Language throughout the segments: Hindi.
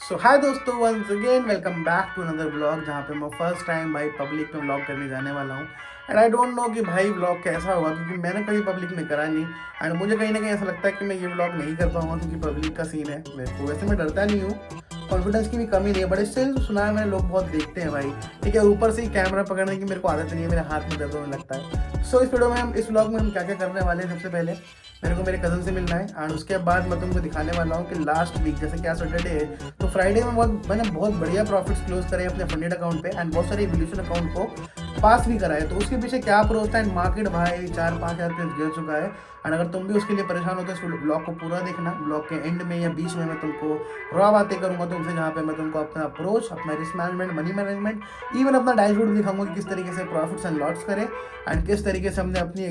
सो हाय दोस्तों, once again welcome back to another blog जहाँ पे मैं फर्स्ट टाइम भाई पब्लिक में व्लॉग करने जाने वाला हूँ। एंड आई डोंट नो कि भाई व्लॉग कैसा होगा, क्योंकि मैंने कभी पब्लिक में करा नहीं। एंड मुझे कहीं ना कहीं ऐसा लगता है कि मैं ये व्लॉग नहीं कर पाऊंगा, क्योंकि पब्लिक का सीन है। मेरे को वैसे मैं डरता नहीं हूँ, कॉन्फिडेंस की भी कमी नहीं है, बट स्टिल सुना है मैंने, लोग बहुत देखते हैं भाई। ठीक है, ऊपर से ही कैमरा पकड़ने की मेरे को आदत नहीं है, मेरे हाथ में दर्द होने लगता है। सो इस वीडियो में इस व्लॉग में हम क्या क्या करने वाले हैं, सबसे पहले मेरे को मेरे कज़न से मिलना है। एंड उसके बाद मैं तुमको दिखाने वाला हूँ कि लास्ट वीक, जैसे क्या सैटरडे है, तो फ्राइडे में मैंने बहुत बढ़िया प्रॉफिट्स क्लोज करे अपने फंडेड अकाउंट पे। एंड बहुत सारे इवोल्यूशन अकाउंट को पास भी करा है, तो उसके पीछे क्या प्रोसेस है। एंड मार्केट भाई 4-5 हज़ार पे गिर चुका है। एंड अगर तुम भी उसके लिए परेशान हो तो इस ब्लॉग को पूरा देखना। ब्लॉग के एंड में या बीच में मैं तुमको रॉ बातें करूँगा तुमसे, जहाँ पे मैं तुमको अपना अप्रोच, अपना risk management, money management, even अपना डैशबोर्ड दिखाऊंगा कि किस तरीके से प्रॉफिट्स एंड लॉट्स करें। एंड किस तरीके से हमने अपनी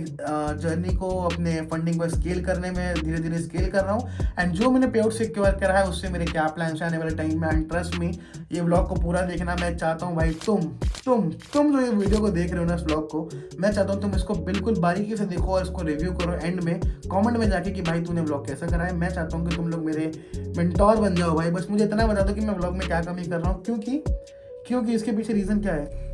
जर्नी को, अपने फंडिंग को स्केल करने में धीरे धीरे स्केल कर रहा हूँ। एंड जो मैंने पे आउट सिक्योर करा है उससे मेरे क्या प्लान है आने वाले टाइम में। एंड ट्रस्ट मी, ये व्लॉग को पूरा देखना। मैं चाहता हूँ भाई तुम जो ये वीडियो को देख रहे हो ना, इस व्लॉग को, मैं चाहता हूँ तुम इसको बिल्कुल बारीकी से देखो और इसको रिव्यू करो एंड में कमेंट में जाके कि भाई तूने व्लॉग कैसा करा है। मैं चाहता हूँ कि तुम लोग मेरे मेंटोर बन जाओ भाई। बस मुझे इतना बता दो कि मैं व्लॉग में क्या कमी कर रहा हूँ, क्योंकि इसके पीछे रीज़न क्या है।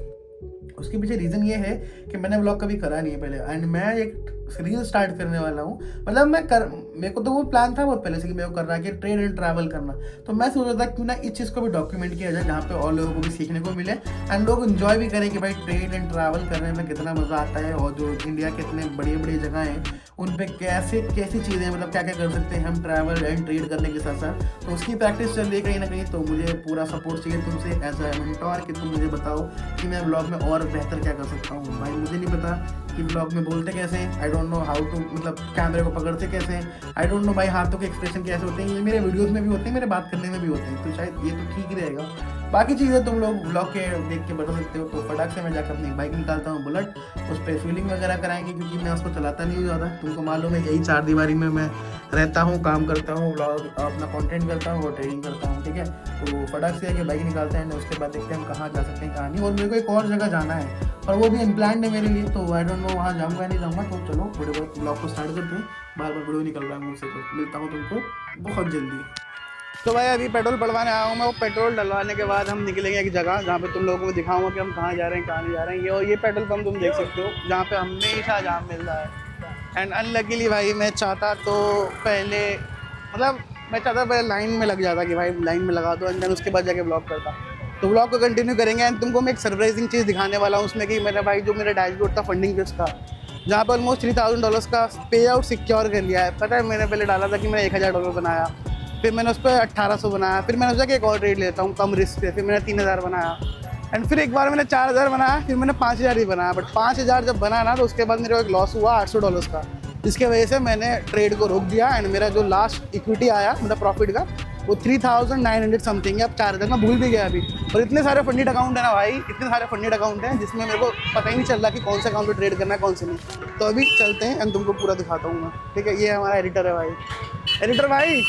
उसके पीछे रीज़न ये है कि मैंने व्लॉग कभी करा नहीं है पहले। एंड मैं एक रील स्टार्ट करने वाला हूँ। मतलब मेरे को तो वो प्लान था बहुत पहले से कि मैं वो कर रहा है कि ट्रेड एंड ट्रैवल करना। तो मैं सोच रहा था क्यों ना इस चीज़ को भी डॉक्यूमेंट किया जाए, जहाँ पे और लोगों को भी सीखने को मिले एंड लोग इन्जॉय भी करें कि भाई ट्रेड एंड ट्रैवल करने में कितना मज़ा आता है, और जो इंडिया के इतने बड़ी बड़ी जगह हैं उन पे कैसी चीज़ें, मतलब क्या क्या कर सकते हैं हम ट्रैवल एंड ट्रेड करने के साथ साथ। तो उसकी प्रैक्टिस चल रही है कहीं ना कहीं। तो मुझे पूरा सपोर्ट चाहिए तुमसे एज ए मेंटोर कि तुम मुझे बताओ कि मैं ब्लॉग में और बेहतर क्या कर सकता हूँ। भाई मुझे नहीं पता कि ब्लॉग में बोलते कैसे हैं, I don't know how to, मतलब कैमरे को पकड़ते कैसे हैं, आई डोंट नो भाई हाथों के एक्सप्रेशन कैसे होते हैं। ये मेरे वीडियोस में भी होते हैं, मेरे बात करने में भी होते हैं, तो शायद ये तो ठीक ही रहेगा। बाकी चीज़ें तुम लोग ब्लॉग के देख के बता सकते हो। तो फटाक से मैं जाकर अपनी बाइक निकालता हूँ बुलेट, उस पर फीलिंग वगैरह कराएंगे, क्योंकि मैं उसको चलाता नहीं हूँ ज़्यादा। तुमको मालूम है यही 4 दीवारी में मैं रहता हूँ, काम करता हूँ, ब्लॉग अपना कंटेंट करता हूँ और ट्रेडिंग करता हूँ। ठीक है, तो फटाक से आके बाइक निकालते हैं, उसके बाद देखते हैं हम कहाँ जा सकते हैं कहाँ नहीं। और मेरे को एक और जगह जाना है, और वो भी अनप्लान्ड है मेरे लिए, तो आई डोंट नो वहाँ जाऊँगा या नहीं जाऊँगा। तो चलो थोड़े बहुत ब्लॉग को स्टार्ट करते हैं। बार बार वीडियो निकल रहा है मुझसे, तो मिलता हूँ तुमको बहुत जल्दी। तो भाई अभी पेट्रोल पड़वाने आया हूँ मैं। वो पेट्रोल डलवाने के बाद हम निकलेंगे एक जगह जहाँ पे तुम लोगों को दिखाऊंगा कि हम कहाँ जा रहे हैं कहाँ नहीं जा रहे हैं। ये पेट्रोल पंप तुम देख सकते हो, जहाँ पे हमेशा जाम मिल रहा है। एंड अनलकीली भाई मैं चाहता तो पहले, मतलब मैं चाहता पहले लाइन में लग जाता कि भाई लाइन में लगा दो, एंड देन उसके बाद जाके ब्लॉग करता। तो ब्लॉग को कंटिन्यू करेंगे। एंड तुमको मैं एक सरप्राइजिंग चीज़ दिखाने वाला हूँ उसमें, कि मेरा भाई जो मेरा डैशबोर्ड था फंडिंग पेज का, जहाँ पर ऑलमोस्ट $3000 का पे आउट सिक्योर कर लिया है। पता है, मैंने पहले डाला था कि मैंने $1000 बनाया, फिर मैंने उस पर 1800 बनाया, फिर मैंने सोचा कि एक और ट्रेड लेता हूँ कम रिस्क पे, फिर मैंने 3000 बनाया। एंड फिर एक बार मैंने 4000 बनाया, फिर मैंने 5000 ही बनाया। बट 5000 जब बना ना, तो उसके बाद मेरे को एक लॉस हुआ $800 का, जिसकी वजह से मैंने ट्रेड को रोक दिया। एंड मेरा जो लास्ट इक्विटी आया, मतलब प्रॉफिट का, वो 3900 समथिंग है। अब 4000 मैं भूल भी गया अभी। और इतने सारे फंडेड अकाउंट है ना भाई, इतने सारे फंडेड अकाउंट हैं जिसमें मेरे को पता ही नहीं चल रहा कि कौन से अकाउंट पे ट्रेड करना है कौन से नहीं। तो अभी चलते हैं एंड तुमको पूरा दिखाता हूँ मैं। ठीक है, ये हमारा एडिटर है भाई। एडिटर भाई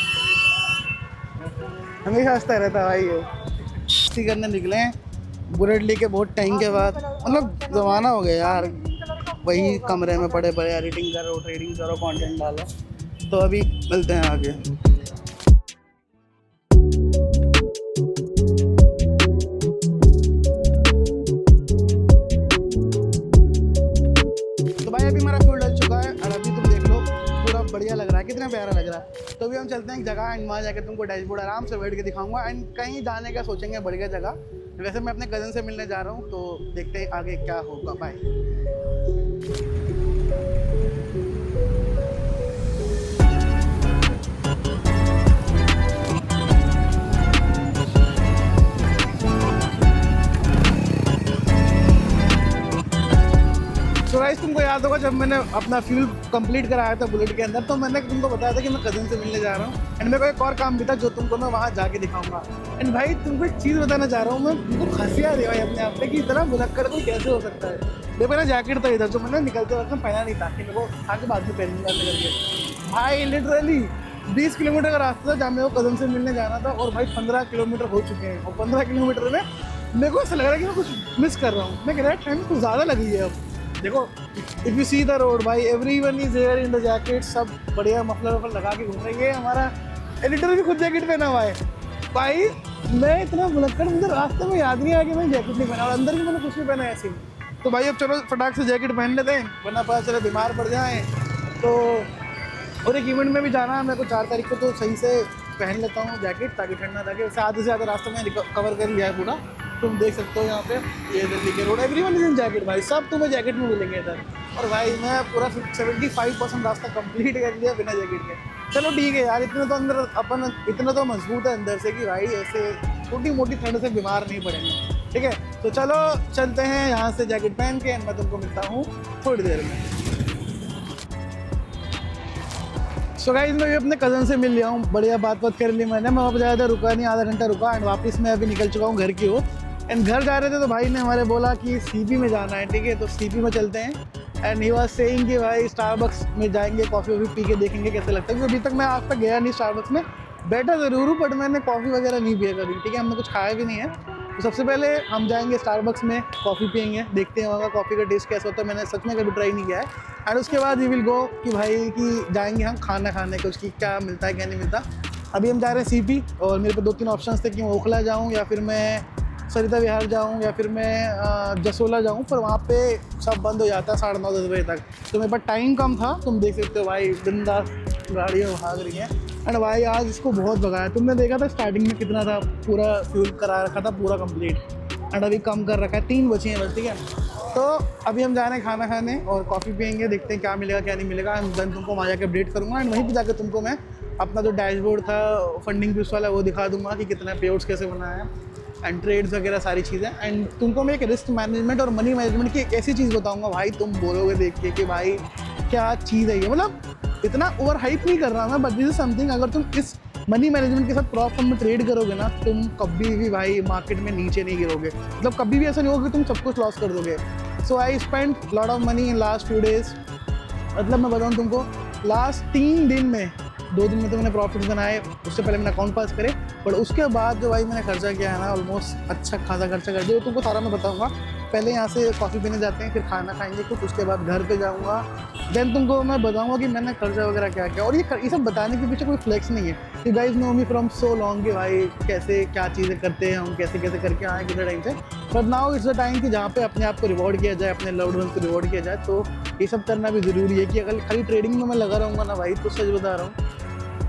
हमेशा हंसता रहता है भाई। ये मस्ती करने निकले हैं बुलेट लेके बहुत टाइम के बाद। मतलब ज़माना हो गया यार, वही कमरे में पड़े पड़े एडिटिंग करो, ट्रेडिंग करो, कंटेंट डालो। तो अभी मिलते हैं आगे। तो भाई अभी हमारा फ्यूल डल चुका है, और अभी तुम देख लो पूरा बढ़िया लग रहा है, कितना प्यारा लग रहा है। तो अभी हम चलते हैं एक जगह, एंड वहाँ जाकर तुमको डैशबोर्ड आराम से बैठ के दिखाऊंगा। एंड कहीं जाने का सोचेंगे बढ़िया जगह। वैसे मैं अपने कज़न से मिलने जा रहा हूँ, तो देखते हैं आगे क्या होगा। बाय। तो गाइस तुमको याद होगा जब मैंने अपना फ्यूल कंप्लीट कराया था बुलेट के अंदर, तो मैंने तुमको बताया था कि मैं कज़न से मिलने जा रहा हूँ। एंड मेरे को एक और काम भी था जो तुमको मैं वहाँ जाके दिखाऊंगा। एंड भाई तुमको एक चीज़ बताना चाह रहा हूँ मैं, तुमको हंसी आ रही है भाई अपने आप पे कि इतना भुलक्कड़ कोई कैसे हो सकता है। देखो ना, जैकेट था इधर जो मैंने निकलते वक्त में पहना नहीं था, कि मेरे को आगे बाद में पहनूंगा करके। भाई लिटरली 20 किलोमीटर का रास्ता था जहाँ मेरे को कज़न से मिलने जाना था, और भाई 15 किलोमीटर हो चुके हैं। और 15 किलोमीटर में मेरे को ऐसा लग रहा है कि मैं कुछ मिस कर रहा हूँ। मैं कह रहा ठंड कुछ ज़्यादा लग रही है अब। देखो, if you see the road भाई, everyone is here in the jacket, सब बढ़िया मफलर वफलर लगा के घूम रहे हैं। ये हमारा एडिटर भी खुद जैकेट पहना हुआ है। भाई मैं इतना भुलक्कड़, मुझे रास्ते में याद नहीं आया कि मैं जैकेट नहीं पहना और अंदर भी मैंने कुछ नहीं पहना है ऐसे ही। तो भाई अब चलो फटाक से जैकेट पहन लेते हैं वरना पता चले बीमार पड़ जाएं। तो और एक इवेंट में भी जाना है मेरे को 4 तारीख को, तो सही से पहन लेता हूँ जैकेट ताकि ठंडा लगे। वैसे आधे से ज़्यादा रास्ता में कवर कर लिया है पूरा, तुम देख सकते हो यहाँ पे ये दिल्ली के road, everyone is in jacket भाई, सब तुम्हें जैकेट में मिलेंगे इधर। और भाई मैं पूरा 75% रास्ता कंप्लीट कर लिया बिना जैकेट के। चलो ठीक है यार, इतने तो अंदर अपन इतना तो मजबूत है अंदर से कि भाई ऐसे छोटी मोटी ठंड से बीमार नहीं पड़ेंगे। ठीक है तो चलो चलते हैं यहाँ से जैकेट पहन के, मैं तुमको मिलता हूँ थोड़ी देर में। सो गाइस मैं भी अपने कज़न से मिल लिया हूँ, बढ़िया बात कर ली मैंने, मैं वहाँ पर ज़्यादा रुका नहीं, आधा घंटा रुका एंड वापस मैं अभी निकल चुका हूँ घर की ओर। एंड घर जा रहे थे तो भाई ने हमारे बोला कि सीपी में जाना है, ठीक है तो सीपी में चलते हैं। एंड ही वाज सेइंग कि भाई स्टारबक्स में जाएंगे, कॉफ़ी वॉफ़ी पी के देखेंगे कैसे लगता है, क्योंकि अभी तक मैं आज तक गया नहीं स्टारबक्स में, बैठा ज़रूर हूँ बट मैंने कॉफ़ी वगैरह नहीं पिया कभी। ठीक है हमने कुछ खाया भी नहीं है, तो सबसे पहले हम जाएंगे स्टारबक्स में, कॉफ़ी पियेंगे, देखते हैं वहाँ का कॉफ़ी का टेस्ट कैसा होता है, मैंने सच में कभी ट्राई नहीं किया है। एंड उसके बाद वी विल गो कि भाई कि जाएंगे हम खाना खाने को, उसकी क्या मिलता है क्या नहीं मिलता। अभी हम जा रहे हैं सीपी और मेरे पे 2-3 ऑप्शंस थे कि मैं ओखला जाऊँ या फिर मैं सरिता विहार जाऊँ या फिर मैं जसोला जाऊँ, पर वहाँ पे सब बंद हो जाता है 9:30-10 बजे तक। तो मेरे पास टाइम कम था, तुम देख सकते हो भाई बिंदास गाड़ियाँ भाग रही हैं। एंड भाई आज इसको बहुत भगाया, तुमने देखा था स्टार्टिंग में कितना था, पूरा फ्यूल करा रखा था पूरा कंप्लीट एंड अभी कम कर रखा है, 3 बचे हैं बस। ठीक है तो अभी हम जा रहे हैं खाना खाने और कॉफ़ी पियेंगे, देखते हैं क्या मिलेगा क्या नहीं मिलेगा। एंड देन तुमको वहाँ जाकर अपडेट करूँगा एंड वहीं पर जाकर तुमको मैं अपना जो डैशबोर्ड था फंडिंग प्लस वाला वो दिखा दूंगा कि कितना पे आउट्स कैसे बनाया है एंड ट्रेड्स वगैरह सारी चीज़ें। एंड तुमको मैं एक रिस्क मैनेजमेंट और मनी मैनेजमेंट की एक ऐसी चीज़ बताऊंगा भाई, तुम बोलोगे देख के कि भाई क्या चीज़ है ये, मतलब इतना ओवर हाइप नहीं कर रहा मैं, बट दिस इज समथिंग, अगर तुम इस मनी मैनेजमेंट के साथ प्रॉपर में ट्रेड करोगे ना, तुम कभी भी भाई मार्केट में नीचे नहीं गिरोगे, मतलब कभी भी ऐसा नहीं होगा कि तुम सब कुछ लॉस कर दोगे। So I spend lot of money in last few days, मतलब मैं बताऊँ तुमको लास्ट 3 दिन में, 2 दिन में तो मैंने प्रॉफिट बनाए, उससे पहले मैंने अकाउंट पास करे, बट उसके बाद जो भाई मैंने खर्चा किया है ना ऑलमोस्ट अच्छा खासा खर्चा कर दिया, तुमको सारा मैं बताऊंगा। पहले यहाँ से कॉफ़ी पीने जाते हैं, फिर खाना खाएंगे कुछ, उसके बाद घर पे जाऊँगा, देन तुमको मैं बताऊँगा कि मैंने खर्चा वगैरह क्या किया। और ये सब बताने के पीछे कोई फ्लेक्स नहीं है कि guys know me from so long कि भाई कैसे क्या चीज़ें करते हैं हम, कैसे कैसे करके आए कितने टाइम से, but now it's the time कि जहाँ पे अपने आप को रिवॉर्ड किया जाए, अपने लव्ड वंस को रिवॉर्ड किया जाए, तो ये सब करना भी ज़रूरी है। कि अगर खाली ट्रेडिंग में मैं लगा रहूँगा ना भाई, तो सच बता रहा हूँ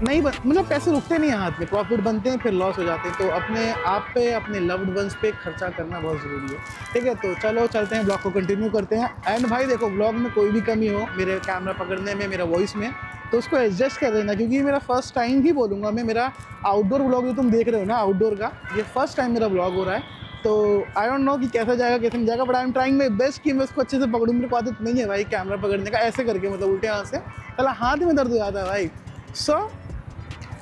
नहीं मतलब पैसे रुकते नहीं हैं हाथ में, प्रॉफिट बनते हैं फिर लॉस हो जाते हैं, तो अपने आप पे अपने लव्ड वंस पे खर्चा करना बहुत ज़रूरी है। ठीक है तो चलो चलते हैं, ब्लॉग को कंटिन्यू करते हैं। एंड भाई देखो ब्लॉग में कोई भी कमी हो मेरे कैमरा पकड़ने में, मेरा वॉइस में, तो उसको एडजस्ट कर देना, क्योंकि मेरा फर्स्ट टाइम ही बोलूँगा मैं, मेरा आउटडोर ब्लॉग जो तुम देख रहे हो ना आउटडोर का, ये फर्स्ट टाइम मेरा ब्लॉग हो रहा है, तो आई डोंट नो कि कैसा जाएगा कैसे नहीं जाएगा, but I am trying my best कि मैं इसको अच्छे से पकड़ूँ। मेरे को आदत नहीं है भाई कैमरा पकड़ने का ऐसे करके, मतलब उल्टे हाथ से, चला हाथ में दर्द हो जाता है भाई। So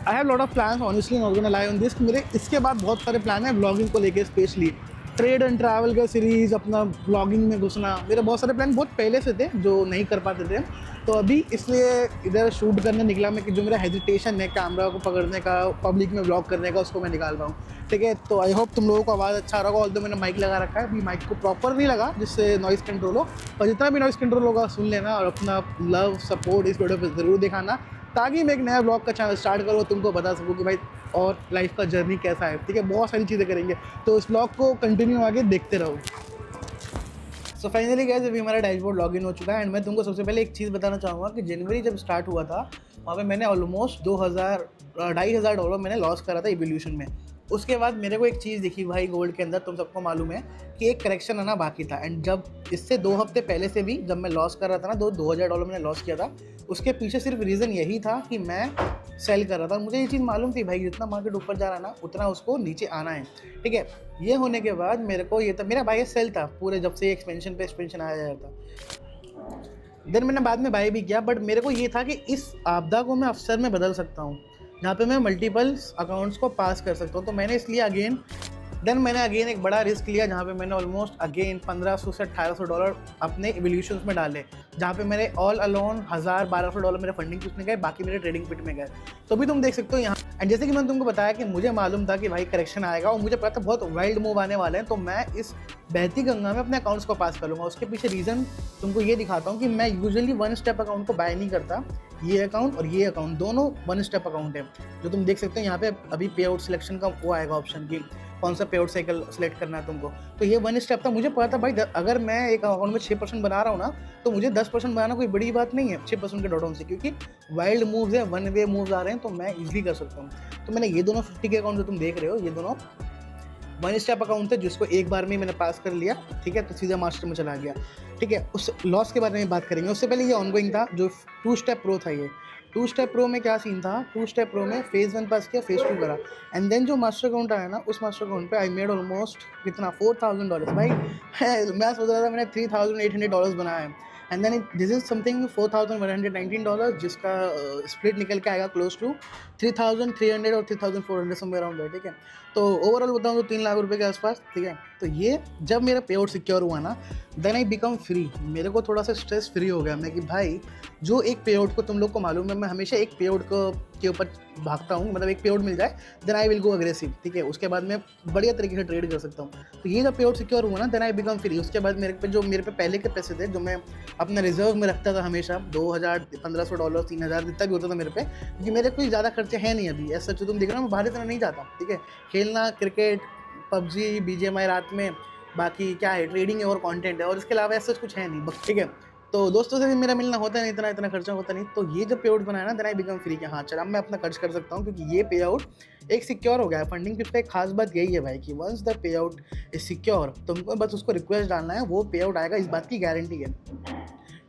I have lot of plans, honestly not gonna lie on this. मेरे इसके बाद बहुत सारे प्लान हैं ब्लॉगिंग को लेके, स्पेशली ट्रेड एंड ट्रैवल का सीरीज़, अपना ब्लॉगिंग में घुसना, मेरे बहुत सारे प्लान बहुत पहले से थे जो नहीं कर पाते थे, तो अभी इसलिए इधर शूट करने निकला मैं कि जो मेरा हेजिटेशन है कैमरा को पकड़ने का, पब्लिक में ब्लॉग करने का, उसको मैं निकाल पाऊँ। ठीक है तो आई होप तुम लोगों को आवाज़ अच्छा रहा, ऑल्दो मैंने माइक लगा रखा है, अभी माइक को प्रॉपर नहीं लगा जिससे नॉइज़ कंट्रोल हो, और जितना भी नॉइज़ कंट्रोल होगा सुन लेना और अपना लव सपोर्ट इस वीडियो पर ज़रूर दिखाना, ताकि मैं एक नया ब्लॉग का चैनल स्टार्ट करूँ, तुमको बता सकूँ कि भाई और लाइफ का जर्नी कैसा है। ठीक है बहुत सारी चीज़ें करेंगे, तो इस ब्लॉग को कंटिन्यू आगे देखते रहो। सो फाइनली गाइस अभी हमारा डैशबोर्ड लॉगिन हो चुका है एंड मैं तुमको सबसे पहले एक चीज़ बताना चाहूँगा कि जनवरी जब स्टार्ट हुआ था वहाँ पे मैंने ऑलमोस्ट $2,500 मैंने लॉस करा था इवोल्यूशन में। उसके बाद मेरे को एक चीज़ दिखी भाई गोल्ड के अंदर, तुम सबको मालूम है कि एक करेक्शन आना बाकी था, एंड जब इससे 2 हफ्ते पहले से भी जब मैं लॉस कर रहा था ना, $2,000 मैंने लॉस किया था, उसके पीछे सिर्फ रीज़न यही था कि मैं सेल कर रहा था। मुझे ये चीज़ मालूम थी भाई जितना मार्केट ऊपर जा रहा है ना उतना उसको नीचे आना है। ठीक है ये होने के बाद मेरे को ये था, मेरा बाय सेल था पूरे जब से एक्सपेंशन पे एक्सपेंशन आया जा रहा था, देन मैंने बाद में बाय भी किया, बट मेरे को ये था कि इस आपदा को मैं अवसर में बदल सकता हूँ जहाँ पे मैं मल्टीपल अकाउंट्स को पास कर सकता हूँ। तो मैंने इसलिए मैंने अगेन एक बड़ा रिस्क लिया जहाँ पे मैंने ऑलमोस्ट अगेन $1,500 से $1,800 अपने इवोल्यूशंस में डाले, जहाँ पे मेरे ऑल अलोन $1,000-1,200 मेरे फंडिंग में गए, बाकी मेरे ट्रेडिंग पिट में गए। तो भी तुम देख सकते हो यहाँ, एंड जैसे कि मैंने तुमको बताया कि मुझे मालूम था कि भाई करेक्शन आएगा और मुझे पता था बहुत वाइल्ड मूव आने वाले हैं, तो मैं इस बहती गंगा में अपने अकाउंट्स को पास कर लूँगा। उसके पीछे रीज़न तुमको ये दिखाता हूँ कि मैं यूजुअली 1 स्टेप अकाउंट को बाय नहीं करता, ये अकाउंट और ये अकाउंट दोनों वन स्टेप अकाउंट है। जो तुम देख सकते हो यहाँ पे अभी पे आउट सिलेक्शन का वो आएगा ऑप्शन की कौन सा पे आउट साइकिल सेलेक्ट करना है तुमको। तो ये वन स्टेप था। मुझे पता था भाई अगर मैं एक अकाउंट में 6% बना रहा हूँ ना, तो मुझे 10% बनाना कोई बड़ी बात नहीं है 6% के डॉट से, क्योंकि वाइल्ड मूव्स है, वन वे मूव्स आ रहे हैं, तो मैं इजीली कर सकता हूँ। तो मैंने ये दोनों 50 के अकाउंट जो तुम देख रहे हो, ये दोनों वन स्टेप अकाउंट थे, जिसको एक बार में मैंने पास कर लिया, ठीक है, तो सीधा मास्टर में चला गया, ठीक है। उस लॉस के बारे में बात करेंगे। उससे पहले ये ऑनगोइंग था, जो 2 स्टेप प्रो था। ये 2 स्टेप प्रो में क्या सीन था, 2 स्टेप प्रो में फेज़ 1 पास किया, फेज़ 2 करा, एंड देन जो मास्टर अकाउंट आया ना, उस मास्टर अकाउंट पे आई मेड ऑलमोस्ट कितना $4,000 भाई। मैं सोच रहा था मैंने $3,800 बनाया है, and then this is something $4,119, जिसका स्प्लिट निकल के आएगा क्लोज टू 3,300 और 3,400 समवेयर अराउंड है, ठीक है। तो ओवरऑल बताऊँ तो 3 लाख रुपए के आसपास, ठीक है। तो ये जब मेरा पे आउट सिक्योर हुआ ना, देन आई बिकम फ्री। मेरे को थोड़ा सा स्ट्रेस फ्री हो गया मैं कि भाई जो एक पे आउट को, तुम लोग को मालूम है मैं हमेशा एक पे आउट के ऊपर भागता हूँ, मतलब एक पे आउट मिल जाए then I will go aggressive, ठीक है। उसके बाद मैं बढ़िया तरीके से ट्रेड कर सकता हूँ। तो ये जब पे आउट सिक्योर हुआ ना, देन आई बिकम फ्री। उसके बाद मेरे पे पहले के पैसे थे, जो मैं अपने रिजर्व में रखता था हमेशा, $2,000, $1,500, $3,000 जितना भी होता था मेरे पे, क्योंकि मेरे कोई ज़्यादा खर्चे हैं नहीं अभी। ऐसा जो तुम देख रहे हो मैं बाहर इतना नहीं जाता, ठीक है। खेलना, क्रिकेट, पबजी, BGMI रात में, बाकी क्या है, ट्रेडिंग है और कंटेंट है, और इसके अलावा ऐसा कुछ है नहीं बस, ठीक है। तो दोस्तों से भी मेरा मिलना होता नहीं, इतना खर्चा होता नहीं। तो ये जब पे आउट बनाया ना, देन आई बिकम फ्री कि हाँ चल अब मैं अपना खर्च कर सकता हूँ, क्योंकि ये पे आउट एक सिक्योर हो गया है। फंडिंग पिप्स का एक खास बात यही है भाई कि once the pay out is secure, तुमको बस उसको रिक्वेस्ट डालना है, वो पे आउट आएगा, इस बात की गारंटी है,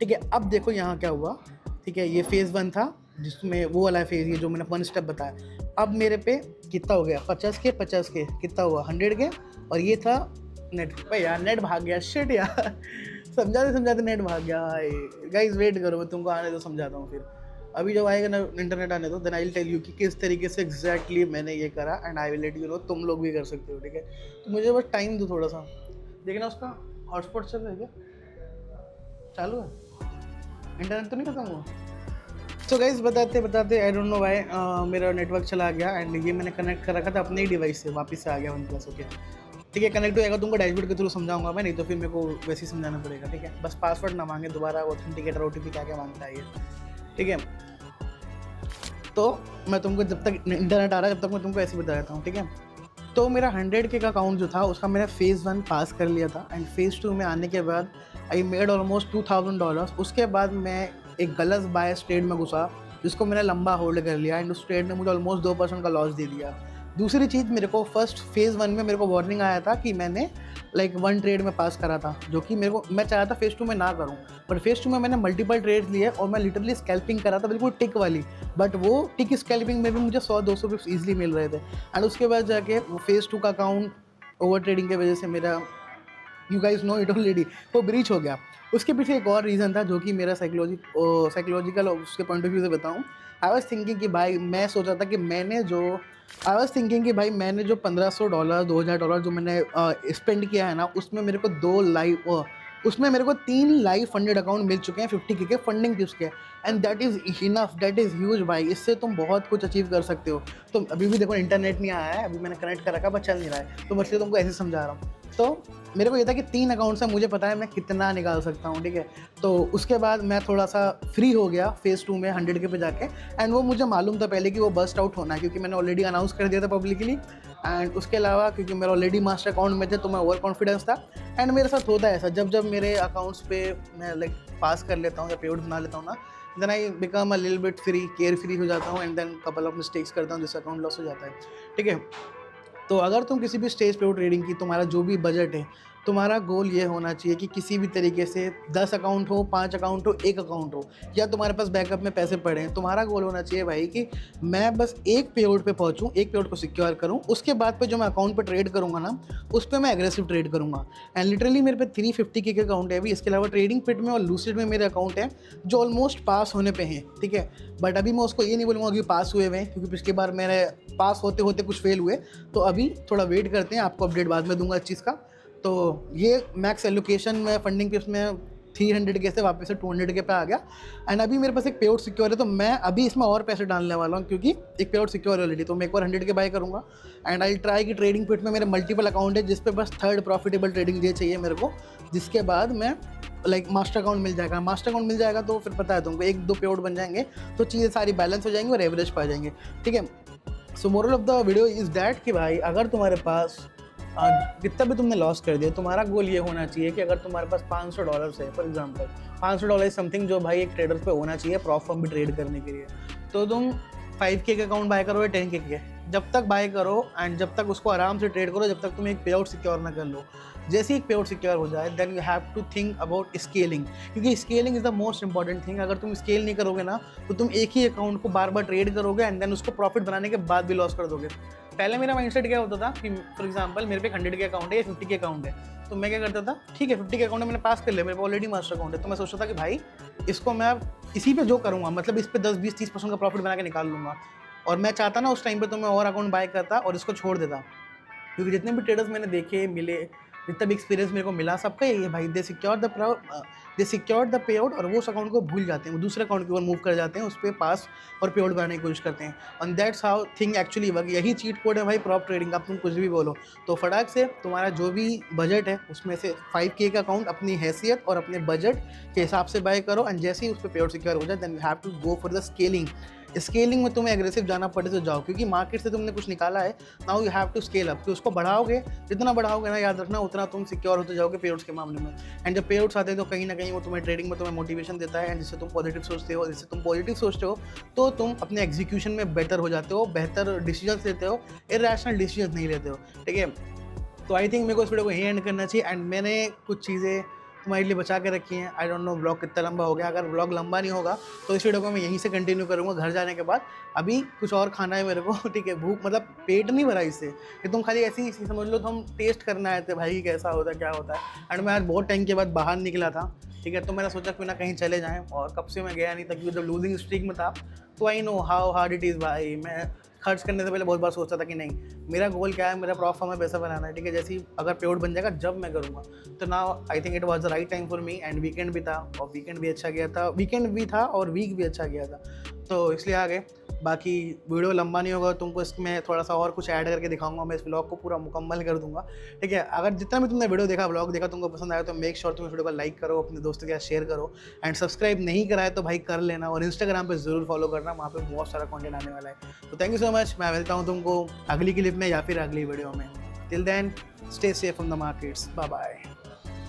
ठीक है। अब देखो यहाँ क्या हुआ, ठीक है। ये फेज़ 1 था, जिसमें वो वाला फेज़, ये जो मैंने 1 स्टेप बताया। अब मेरे पे कितना हो गया, 50 के कितना हुआ, 100 के, और ये था नेट। भाई यार नेट भाग गया, शिट यार। समझाते नेट भाग गया। गाइस वेट करो, मैं तुमको आने दो, समझाता हूँ फिर। अभी जब आएगा ना इंटरनेट आने दो, then I will tell you कि किस तरीके से एग्जैक्टली मैंने ये करा, and I will let you know तुम लोग भी कर सकते हो, ठीक है। तो मुझे बस टाइम दो थोड़ा सा। देखना उसका हॉटस्पॉट चल रहा है क्या, चालू है, इंटरनेट तो नहीं खत्म हुआ। तो गाइस बताते आई डोंट नो व्हाई मेरा नेटवर्क चला गया, एंड ये मैंने कनेक्ट कर रखा था अपने ही डिवाइस से, वापस से आ गया OnePlus, ओके, ठीक है। कनेक्ट हो जाएगा, तुमको डैशबोर्ड के थ्रू समझाऊंगा मैं, नहीं तो फिर मेरे को वैसे ही समझाना पड़ेगा, ठीक है। बस पासवर्ड ना मांगे दोबारा, ऑथेंटिकेटर OTP क्या मांगता है ये, ठीक है। तो मैं तुमको जब तक इंटरनेट आ रहा है जब तक मैं तुमको ऐसे बता देता हूँ, ठीक है। तो मेरा 100 के अकाउंट जो था उसका मैंने फेज़ 1 पास कर लिया था, एंड फेज़ 2 में आने के बाद आई मेड ऑलमोस्ट $2,000। उसके बाद मैं एक गलत बायस ट्रेड में घुसा, जिसको मैंने लंबा होल्ड कर लिया, एंड उस ट्रेड ने मुझे ऑलमोस्ट 2% का लॉस दे दिया। दूसरी चीज़, मेरे को फर्स्ट फेज़ 1 में मेरे को वार्निंग आया था कि मैंने लाइक 1 ट्रेड में पास करा था, जो कि मैं चाहता था फेज़ 2 में ना करूं, पर फेज़ 2 में मैंने मल्टीपल ट्रेड्स लिए और मैं लिटरली स्कैल्पिंग करा था, बिल्कुल टिक वाली। बट वो टिक स्कैल्पिंग में भी मुझे 100-200 पिप्स ईजिली मिल रहे थे, एंड उसके बाद जाके वो फेज़ 2 का अकाउंट ओवर ट्रेडिंग की वजह से मेरा, you guys know it already, वो ब्रीच हो गया। उसके पीछे एक और रीज़न था, जो कि मेरा साइकोलॉजिकल उसके पॉइंट ऑफ व्यू से बताऊँ। आई वॉज थिंकिंग कि भाई मैं सोचा था कि मैंने जो $1,500 $2,000 जो मैंने स्पेंड किया है ना, उसमें मेरे को 3 लाइव फंडेड अकाउंट मिल चुके हैं 50K के फंडिंग टिप्स के, and that is enough, that is huge भाई। इससे तुम बहुत कुछ अचीव कर सकते हो। तो अभी भी देखो इंटरनेट नहीं आया है, अभी मैंने कनेक्ट कर रखा, बस चल नहीं रहा है, तो बस तुमको ऐसे समझा रहा हूँ। तो मेरे को ये था कि 3 अकाउंट से मुझे पता है मैं कितना निकाल सकता हूँ, ठीक है। तो उसके बाद मैं थोड़ा सा फ्री हो गया फेज़ 2 में 100K पे जाके, एंड वो मुझे मालूम था पहले कि वो बस्ट आउट होना है, क्योंकि मैंने ऑलरेडी अनाउंस कर दिया था पब्लिकली, एंड उसके अलावा क्योंकि मेरा ऑलरेडी मास्टर अकाउंट में थे तो मैं ओवर कॉन्फिडेंस था। एंड मेरे साथ होता है ऐसा, जब मेरे अकाउंट्स पे मैं लाइक पास कर लेता हूँ या पेआउट बना लेता हूँ ना, then I become a little bit free, carefree हो जाता हूँ, and then couple of mistakes करता हूँ जिससे अकाउंट लॉस हो जाता है, ठीक है। तो अगर तुम किसी भी स्टेज पे हो ट्रेडिंग की, तुम्हारा जो भी बजट है, तुम्हारा गोल ये होना चाहिए कि किसी भी तरीके से 10 अकाउंट हो, 5 अकाउंट हो, 1 अकाउंट हो, या तुम्हारे पास बैकअप में पैसे पड़े हैं, तुम्हारा गोल होना चाहिए भाई कि मैं बस एक पेआउट पे पहुंचूं, एक पेआउट को सिक्योर करूं, उसके बाद पे जो मैं अकाउंट पे ट्रेड करूंगा ना, उस पर मैं एग्रेसिव ट्रेड करूंगा। एंड लिटरली मेरे पे 350K के अकाउंट है अभी। इसके अलावा ट्रेडिंग पिट में और लूसिड में मेरे अकाउंट है जो ऑलमोस्ट पास होने पे हैं, ठीक है। बट अभी मैं उसको ये नहीं बोलूँगा कि पास हुए हुए हैं, क्योंकि पिछली बार मेरे पास होते होते कुछ फेल हुए। तो अभी थोड़ा वेट करते हैं, आपको अपडेट बाद में दूंगा इस चीज़ का। तो ये मैक्स एलोकेशन में फंडिंग पे उसमें 300K से वापस से 200K पे आ गया, एंड अभी मेरे पास एक पेआउट सिक्योर है, तो मैं अभी इसमें और पैसे डालने वाला हूँ, क्योंकि एक पेआउट सिक्योर है ऑलरेडी। तो मैं एक और 100K बाय करूँगा, एंड आई ट्राई कि ट्रेडिंग पिट में मेरे मल्टीपल अकाउंट है, जिस पे बस 3rd प्रॉफिटेबल ट्रेडिंग डे चाहिए मेरे को, जिसके बाद मैं लाइक मास्टर अकाउंट मिल जाएगा। मास्टर अकाउंट मिल जाएगा तो फिर पता है तुमको 1-2 पे आउट बन जाएंगे, तो चीज़ें सारी बैलेंस हो जाएंगी और एवरेज पा जाएंगे, ठीक है। सो moral of the video is that कि भाई अगर तुम्हारे पास जितना भी तुमने लॉस कर दिया, तुम्हारा गोल ये होना चाहिए कि अगर तुम्हारे पास $500 है फॉर एग्जांपल, $500 समथिंग जो भाई एक ट्रेडर पे होना चाहिए प्रॉप फॉर्म भी ट्रेड करने के लिए, तो तुम 5K का अकाउंट बाय करो या 10K के, जब तक बाय करो एंड जब तक उसको आराम से ट्रेड करो, जब तक तुम एक पे आउट सिक्योर ना कर लो। जैसे एक पे आउट सिक्योर हो जाए then you have to think about scaling, क्योंकि scaling is the most important thing. अगर तुम स्केल नहीं करोगे ना तो तुम एक ही अकाउंट को बार बार ट्रेड करोगे एंड देन उसको प्रॉफिट बनाने के बाद भी लॉस कर दोगे। पहले मेरा माइंडसेट क्या होता था कि फॉर एग्जांपल मेरे पे 100K अकाउंट है या 50K अकाउंट है, तो मैं क्या करता था, ठीक है 50K अकाउंट है मैंने पास कर लिया, मेरे पे ऑलरेडी मास्टर अकाउंट है, तो मैं सोचता था कि भाई इसको मैं इसी पे जो करूँगा, मतलब इस पे 10-20-30% का प्रॉफिट बना के निकाल लूँगा। और मैं चाहता ना उस टाइम पे तो मैं और अकाउंट बाय करता और इसको छोड़ देता, क्योंकि जितने भी ट्रेडर्स मैंने देखे मिले, जितना भी एक्सपीरियंस मेरे को मिला, सबका यही है भाई, दे सिक्योर द पे आउट और वो उस अकाउंट को भूल जाते हैं, वो दूसरे अकाउंट की ओर मूव कर जाते हैं, उस पर पास और पे आउट बनाने की कोशिश करते हैं। And that's how thing actually work. यही चीट कोड है भाई प्रॉप ट्रेडिंग। अब तुम कुछ भी बोलो तो फटाक से तुम्हारा जो भी बजट है उसमें से 5K का अकाउंट अपनी हैसियत और अपने बजट के हिसाब से बाय करो एंड जैसे ही उस पर पे आउट सिक्योर हो जाए then you have to go for the scaling. Scaling में तुम्हें एग्रेसिव जाना पड़े तो जाओ, क्योंकि मार्केट से तुमने कुछ निकाला है, now you have to scale up, कि उसको बढ़ाओगे, जितना बढ़ाओगे ना याद रखना उतना तुम सिक्योर होते जाओगे पे आउट्स के मामले में। एंड जब पे आउट्स आते हैं तो कहीं ना कहीं वो तुम्हें ट्रेडिंग में तुम्हें मोटिवेशन देता है एंड जिससे तुम पॉजिटिव सोचते हो, जिससे तुम पॉजिटिव सोचते हो तो तुम अपने एग्जीक्यूशन में बेटर हो जाते हो, बेहतर डिसीजन लेते हो, इरैशनल डिसीजन नहीं लेते हो, ठीक है। तो आई थिंक मेरे को इस वीडियो को यहीं एंड करना चाहिए एंड मैंने कुछ चीज़ें तुम्हारे लिए बचा के रखी हैं। आई डोंट नो ब्लॉग कितना लंबा हो गया, अगर ब्लॉग लंबा नहीं होगा तो इस वीडियो को मैं यहीं से कंटिन्यू करूँगा घर जाने के बाद। अभी कुछ और खाना है मेरे को, ठीक है, भूख मतलब पेट नहीं भरा इससे, कि तुम खाली ऐसी ही समझ लो, तो हम टेस्ट करना आए थे भाई कैसा होता है क्या होता है। एंड मैं आज बहुत टाइम के बाद बाहर निकला था, ठीक है, तो मैंने सोचा क्यों ना कहीं चले जाएँ, और कब से मैं गया नहीं था क्योंकि जब लूजिंग स्ट्रीक में था तो I know how hard it is भाई। मैं खर्च करने से पहले बहुत बार सोचता था कि नहीं मेरा गोल क्या है, मेरा प्रॉप फॉर्म में पैसा बनाना है, ठीक है, जैसे ही अगर पे आउट बन जाएगा जब मैं करूँगा। तो now I think it was the right time for me and weekend भी था और वीकेंड भी अच्छा गया था, वीकेंड भी था और वीक भी अच्छा गया था, तो इसलिए आ गए। बाकी वीडियो लंबा नहीं होगा, तुमको इसमें थोड़ा सा और कुछ ऐड करके दिखाऊंगा, मैं इस ब्लॉग को पूरा मुकम्मल कर दूंगा, ठीक है। अगर जितना भी तुमने वीडियो देखा, ब्लॉग देखा, तुमको पसंद आया तो मेक श्योर तुम इस वीडियो को लाइक करो, अपने दोस्तों के साथ शेयर करो एंड सब्सक्राइब नहीं करा है तो भाई कर लेना, और इंस्टाग्राम पे ज़रूर फॉलो करना, वहाँ पे बहुत सारा कंटेंट आने वाला है। तो थैंक यू सो मच, मैं मिलता हूँ तुमको अगली क्लिप में या फिर अगली वीडियो में। Till then stay safe from the markets, bye bye.